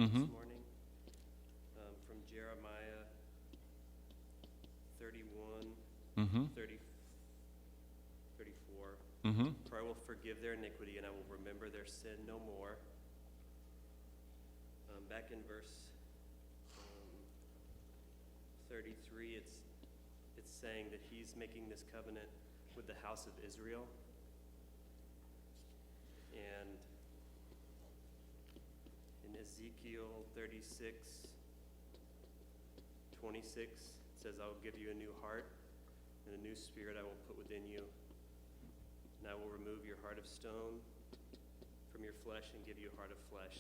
Mm-hmm. this morning from Jeremiah 31, Mm-hmm. 34. Mm-hmm. For I will forgive their iniquity, and I will remember their sin no more. Back in verse 33, it's saying that he's making this covenant with the house of Israel. And in Ezekiel 36, 26, it says, I will give you a new heart, and a new spirit I will put within you. And I will remove your heart of stone from your flesh and give you a heart of flesh.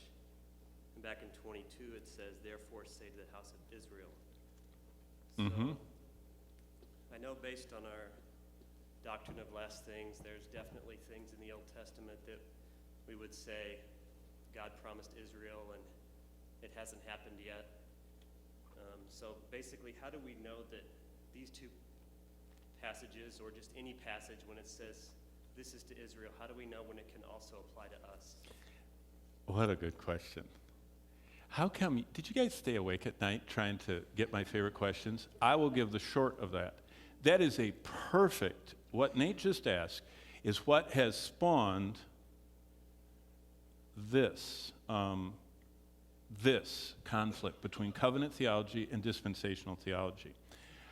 And back in 22, it says, therefore say to the house of Israel. So, Mm-hmm. I know based on our doctrine of last things, there's definitely things in the Old Testament that we would say God promised Israel and it hasn't happened yet. So basically, how do we know that these two passages, or just any passage when it says this is to Israel, how do we know when it can also apply to us? What a good question. How come, did you guys stay awake at night trying to get my favorite questions? I will give the short of that. That is a perfect, what Nate just asked is what has spawned this conflict between covenant theology and dispensational theology.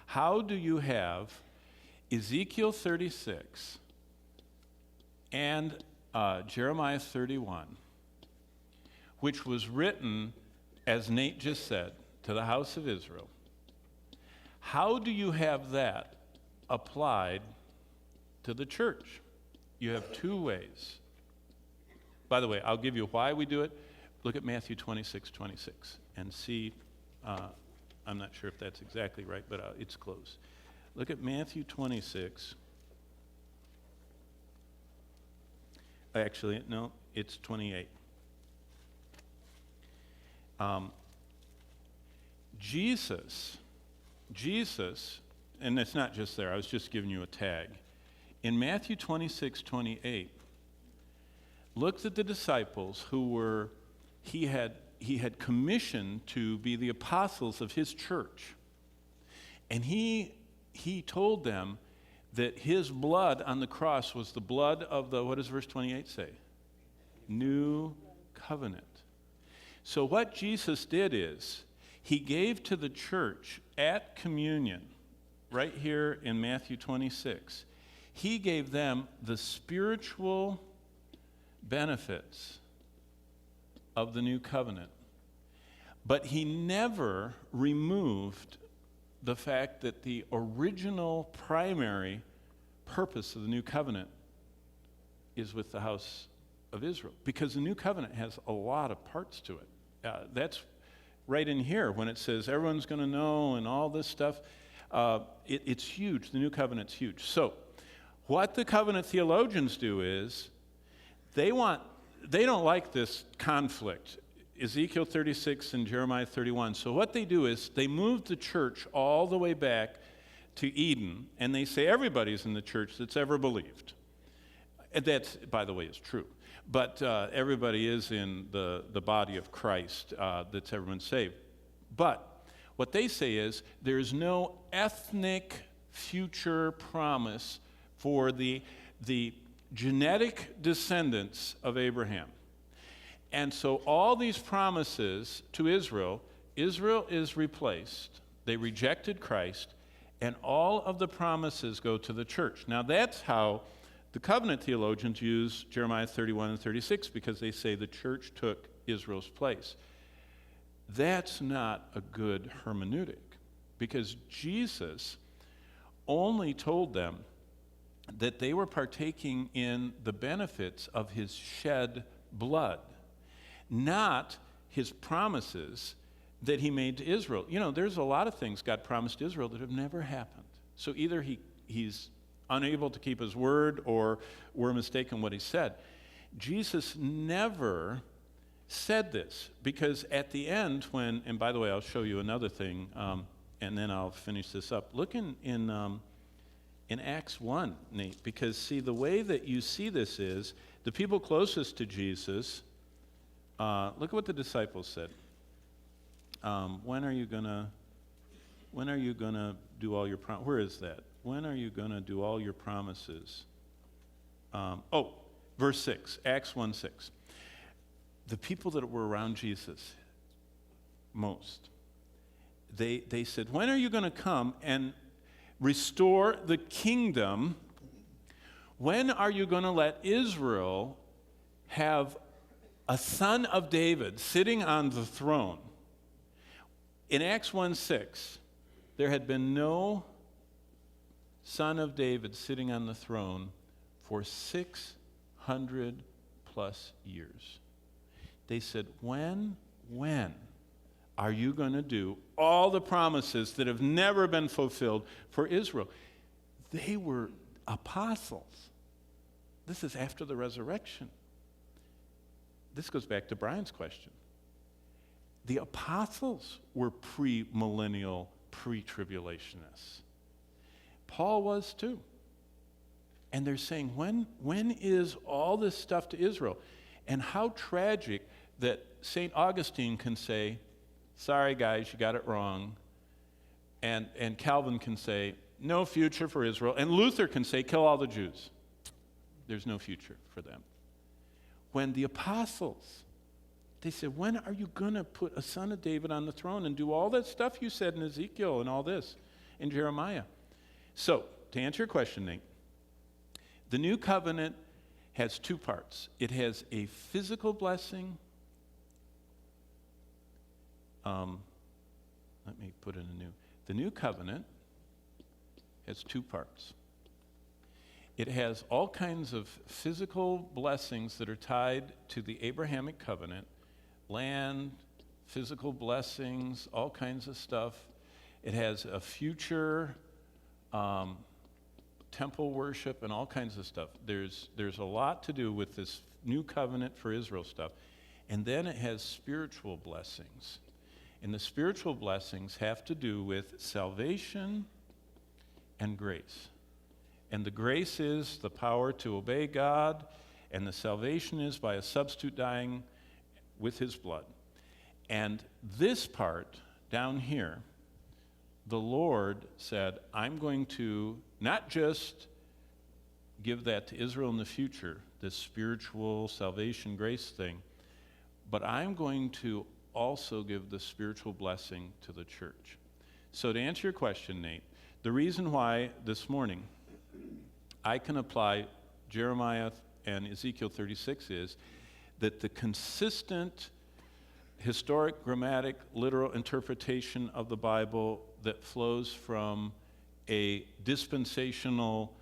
How do you have Ezekiel 36 and Jeremiah 31, which was written, as Nate just said, to the house of Israel? How do you have that applied to the church? You have two ways. By the way, I'll give you why we do it. Look at Matthew 26:26 and see, I'm not sure if that's exactly right, but it's close. Look at Matthew 26. Actually, no, it's 28. Jesus, and it's not just there, I was just giving you a tag. In Matthew 26:28, looked at the disciples who were, he had commissioned to be the apostles of his church. And he told them that his blood on the cross was the blood of the, what does verse 28 say? New covenant. So what Jesus did is, he gave to the church at communion, right here in Matthew 26, he gave them the spiritual benefits of the new covenant. But he never removed the fact that the original primary purpose of the new covenant is with the house of Israel. Because the new covenant has a lot of parts to it. That's right in here when it says everyone's going to know and all this stuff. It's huge. The new covenant's huge. So what the covenant theologians do is they don't like this conflict, Ezekiel 36 and Jeremiah 31. So what they do is they move the church all the way back to Eden, and they say everybody's in the church that's ever believed. And that, by the way, is true. But everybody is in the body of Christ that's ever been saved. But what they say is there's no ethnic future promise for the genetic descendants of Abraham. And so all these promises to Israel is replaced. They rejected Christ, and all of the promises go to the church. Now that's how the covenant theologians use Jeremiah 31 and 36, because they say the church took Israel's place. That's not a good hermeneutic, because Jesus only told them that they were partaking in the benefits of his shed blood, not his promises that he made to Israel. You know, there's a lot of things God promised Israel that have never happened. So either he's unable to keep his word, or we're mistaken what he said. Jesus never said this, because at the end when, and by the way, I'll show you another thing, and then I'll finish this up. Look in Acts 1, Nate, because see, the way that you see this is, the people closest to Jesus, look at what the disciples said. when are you gonna do all your where is that? When are you gonna do all your promises? Verse 6, Acts 1:6. The people that were around Jesus most, they said, when are you going to come and restore the kingdom? When are you going to let Israel have a son of David sitting on the throne? In Acts 1:6, there had been no son of David sitting on the throne for 600 plus years. They said, when are you going to do all the promises that have never been fulfilled for Israel? They were apostles. This is after the resurrection. This goes back to Brian's question. The apostles were pre-millennial, pre-tribulationists. Paul was too. And they're saying, when is all this stuff to Israel? And how tragic that St. Augustine can say, sorry guys, you got it wrong. And Calvin can say, no future for Israel. And Luther can say, kill all the Jews. There's no future for them. When the apostles, they said, when are you going to put a son of David on the throne and do all that stuff you said in Ezekiel and all this in Jeremiah? So, to answer your question, Nate, the new covenant has two parts. It has a physical blessing. Let me put in a new. The new covenant has two parts. It has all kinds of physical blessings that are tied to the Abrahamic covenant, land, physical blessings, all kinds of stuff. It has a future temple worship and all kinds of stuff. There's a lot to do with this new covenant for Israel stuff. And then it has spiritual blessings. And the spiritual blessings have to do with salvation and grace. And the grace is the power to obey God, and the salvation is by a substitute dying with his blood. And this part down here, the Lord said, I'm going to not just give that to Israel in the future, this spiritual salvation grace thing, but I'm going to also give the spiritual blessing to the church. So to answer your question, Nate, the reason why this morning I can apply Jeremiah and Ezekiel 36 is that the consistent historic, grammatic, literal interpretation of the Bible that flows from a dispensational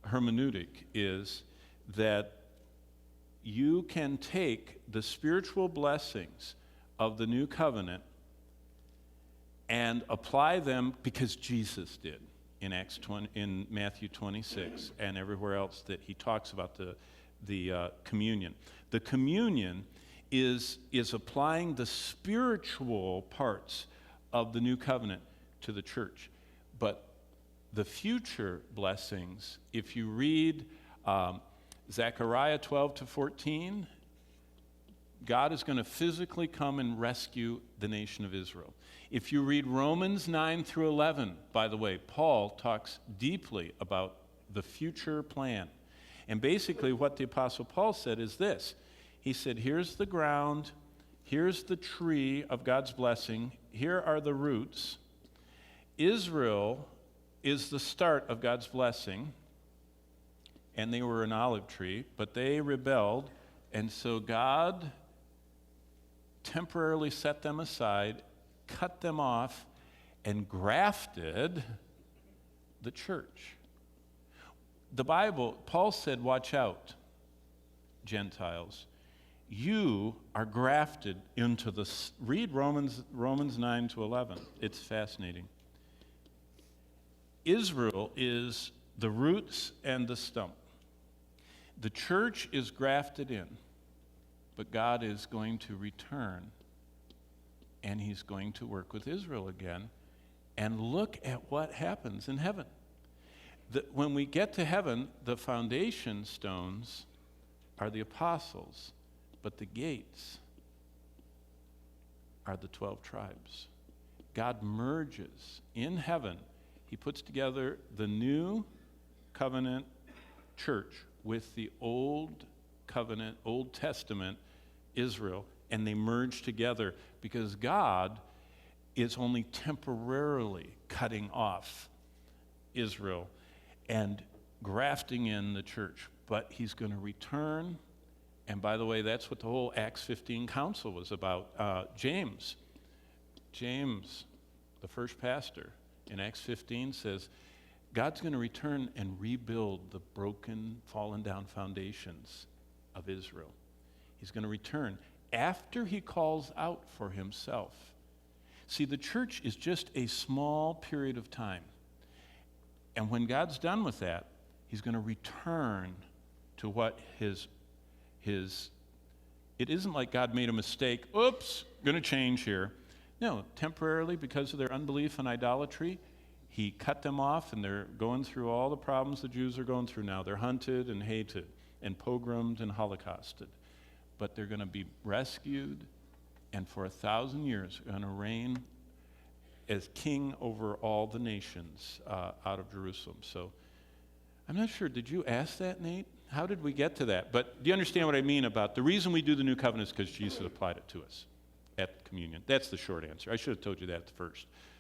hermeneutic is that you can take the spiritual blessings of the new covenant and apply them because Jesus did in Matthew 26 and everywhere else that he talks about the communion. The communion is applying the spiritual parts of the new covenant to the church. But the future blessings, if you read Zechariah 12-14, God is going to physically come and rescue the nation of Israel. If you read Romans 9-11, by the way, Paul talks deeply about the future plan. And basically what the Apostle Paul said is this. He said, here's the ground, here's the tree of God's blessing, here are the roots. Israel is the start of God's blessing, and they were an olive tree, but they rebelled, and so God temporarily set them aside, cut them off, and grafted the church. The Bible, Paul said, watch out, Gentiles. You are grafted into the, read Romans 9-11. It's fascinating. Israel is the roots and the stump. The church is grafted in, but God is going to return, and he's going to work with Israel again. And look at what happens in heaven. When we get to heaven, the foundation stones are the apostles, but the gates are the 12 tribes. God merges in heaven. He puts together the new covenant church with the old covenant, Old Testament Israel, and they merge together because God is only temporarily cutting off Israel and grafting in the church. But he's going to return. And by the way, that's what the whole Acts 15 council was about. James, the first pastor in Acts 15 says, God's going to return and rebuild the broken, fallen down foundations of Israel. He's going to return after he calls out for himself. See, the church is just a small period of time. And when God's done with that, he's going to return to what his it isn't like God made a mistake. Oops, going to change here. No, temporarily, because of their unbelief and idolatry, he cut them off, and they're going through all the problems the Jews are going through now. They're hunted and hated and pogromed and holocausted. But they're going to be rescued, and for 1,000 years are going to reign as king over all the nations out of Jerusalem. So I'm not sure, did you ask that, Nate? How did we get to that? But do you understand what I mean about the reason we do the new covenant is because Jesus applied it to us at communion. That's the short answer. I should have told you that at the first.